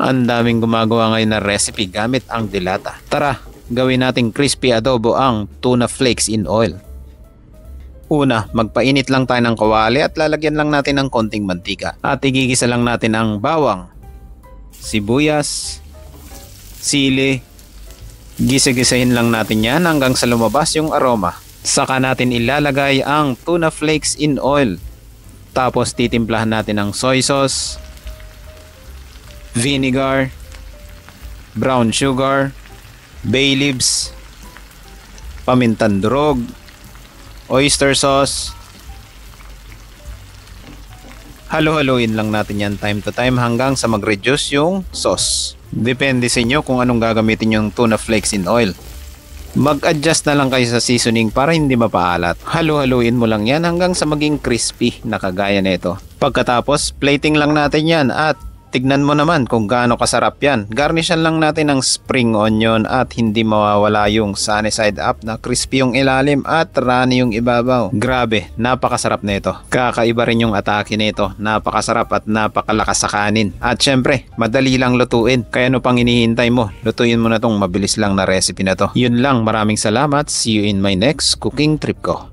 Ang daming gumagawa ngayon na recipe gamit ang dilata. Tara, gawin nating crispy adobo ang tuna flakes in oil. Una, magpainit lang tayo ng kawali at lalagyan lang natin ng konting mantika. At igigisa lang natin ang bawang, sibuyas, sili. Gisa-gisahin lang natin yan hanggang sa lumabas yung aroma. Saka natin ilalagay ang tuna flakes in oil. Tapos titimplahan natin ng soy sauce, vinegar, brown sugar, bay leaves, pamintang durog, oyster sauce. Halo-haloin lang natin yan time to time hanggang sa mag-reduce yung sauce. Depende sa inyo kung anong gagamitin yung tuna flakes in oil. Mag-adjust na lang kayo sa seasoning para hindi mapaalat. Halo-haluin mo lang yan hanggang sa maging crispy na kagaya nito. Pagkatapos, plating lang natin yan at tignan mo naman kung gaano kasarap yan. Garnishan lang natin ng spring onion at hindi mawawala yung sunny side up na crispy yung ilalim at runny yung ibabaw. Grabe, napakasarap nito. Kakaiba rin yung atake nito. Napakasarap at napakalakas sa kanin. At syempre, madali lang lutuin. Kaya ano pang hinihintay mo? Lutuin mo na tong mabilis lang na recipe na to. Yun lang, maraming salamat. See you in my next cooking trip ko.